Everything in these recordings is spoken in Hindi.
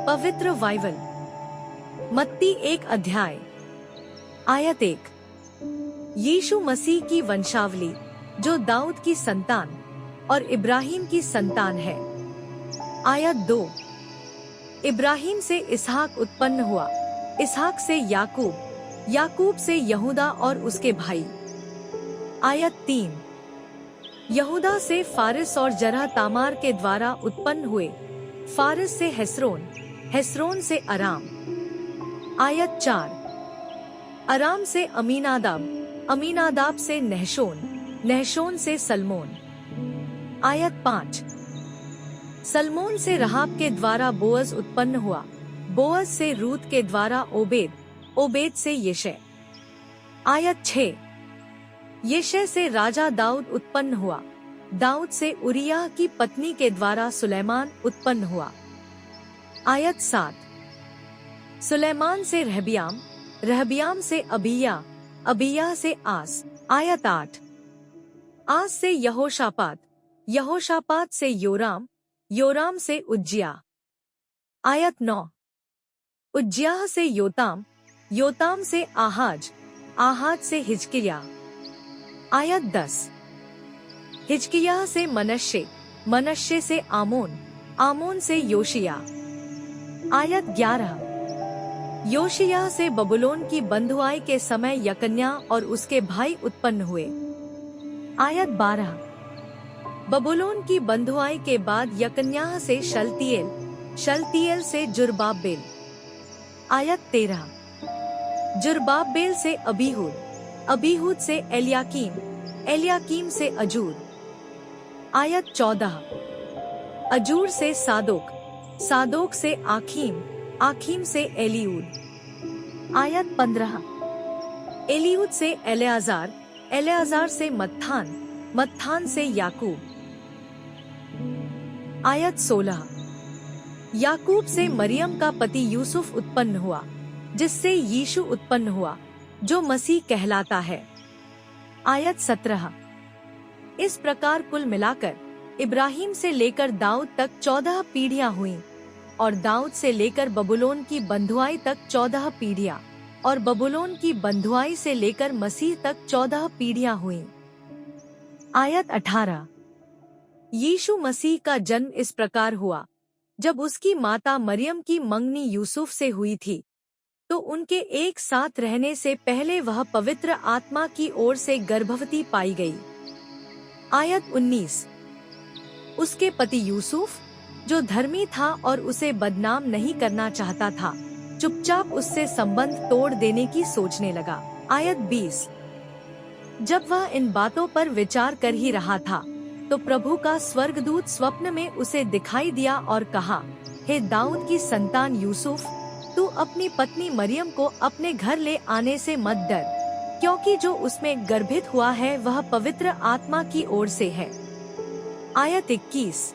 पवित्र बाइबल। मत्ती 1 अध्याय आयत 1। यीशु मसीह की वंशावली जो दाऊद की संतान और इब्राहिम की संतान है। आयत 2। इब्राहिम से इसहाक उत्पन्न हुआ, इसहाक से याकूब, याकूब से यहूदा और उसके भाई। आयत 3। यहूदा से फारिस और जरह तामार के द्वारा उत्पन्न हुए, फारिस से हेस्रोन, हेस्रोन से अराम। आयत 4। अराम से अमीनादाब, अमीनादाब से नहशोन, नहशोन से सलमोन। आयत 5। सलमोन से रहाब के द्वारा बोअज उत्पन्न हुआ, बोअज से रूत के द्वारा ओबेद, ओबेद से यिशै। आयत 6। यिशै से राजा दाऊद उत्पन्न हुआ, दाऊद से उरिय्याह की पत्नी के द्वारा सुलैमान उत्पन्न हुआ। आयत 7। सुलैमान से रहबियाम, रहबियाम से अबिय्याह, अबिय्याह से आस। आयत 8। आस से यहोशापात, यहोशापात से योराम, योराम से उज्जियाह। आयत 9। उज्जियाह से योताम, योताम से आहाज, आहाज से हिजकिय्याह। आयत 10। हिजकिय्याह से मनश्शे, मनश्शे से आमोन, आमोन से योशिय्याह। आयत 11। योशिय्याह से बबुलोन की बंधुआई के समय यकन्याह और उसके भाई उत्पन्न हुए। आयत 12। बबुलोन की बंधुआई के बाद यकन्याह से शलतियेल, शलतियेल से जुरबाबेल। आयत 13। जुरबाबेल से अबीहूद, अबीहूद से एलयाकीम, एलयाकीम से अजूर। आयत 14। अजूर से सादोक, सादोक से आखीम, आखीम से एलीऊद। आयत 15। एलीऊद से एलेआजार, एलेआजार से मत्थान, मत्थान से याकूब। आयत 16। याकूब से मरियम का पति यूसुफ उत्पन्न हुआ, जिससे यीशु उत्पन्न हुआ, जो मसीह कहलाता है। आयत 17। इस प्रकार कुल मिलाकर इब्राहिम से लेकर दाऊद तक 14 पीढ़ियां हुईं, और दाऊद से लेकर बबुलोन की बंधुआई तक 14 पीढ़ियां, और बबुलोन की बंधुआई से लेकर मसीह तक 14 पीढ़ियां हुईं। आयत 18। यीशु मसीह का जन्म इस प्रकार हुआ, जब उसकी माता मरियम की मंगनी यूसुफ से हुई थी, तो उनके एक साथ रहने से पहले वह पवित्र आत्मा की ओर से गर्भवती पाई गई। आयत 19। उसके पति यूसुफ, जो धर्मी था और उसे बदनाम नहीं करना चाहता था, चुपचाप उससे संबंध तोड़ देने की सोचने लगा। आयत 20। जब वह इन बातों पर विचार कर ही रहा था, तो प्रभु का स्वर्गदूत स्वप्न में उसे दिखाई दिया और कहा, हे दाऊद की संतान यूसुफ, तू अपनी पत्नी मरियम को अपने घर ले आने से मत डर, क्योंकि जो उसमें गर्भित हुआ है वह पवित्र आत्मा की ओर से है। आयत 21।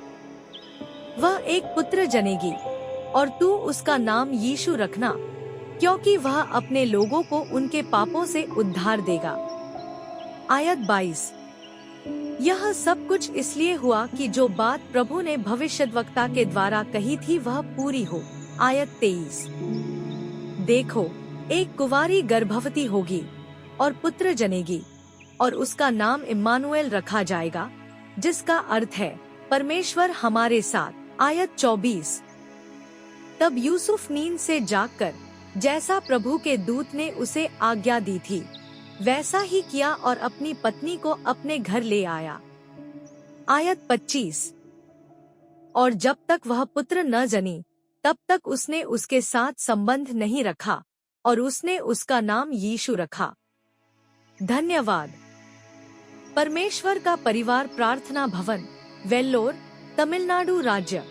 वह एक पुत्र जनेगी, और तू उसका नाम यीशु रखना, क्योंकि वह अपने लोगों को उनके पापों से उद्धार देगा। आयत 22। यह सब कुछ इसलिए हुआ कि जो बात प्रभु ने भविष्यद्वक्ता के द्वारा कही थी वह पूरी हो। आयत 23। देखो, एक कुंवारी गर्भवती होगी और पुत्र जनेगी, और उसका नाम इम्मानुएल रखा जाएगा, जिसका अर्थ है परमेश्वर हमारे साथ। आयत 24। तब यूसुफ नींद से जागकर, जैसा प्रभु के दूत ने उसे आज्ञा दी थी, वैसा ही किया और अपनी पत्नी को अपने घर ले आया। आयत 25। और जब तक वह पुत्र न जनी, तब तक उसने उसके साथ संबंध नहीं रखा, और उसने उसका नाम यीशु रखा। धन्यवाद। परमेश्वर का परिवार प्रार्थना भवन, वेल्लोर, तमिलनाडु राज्य।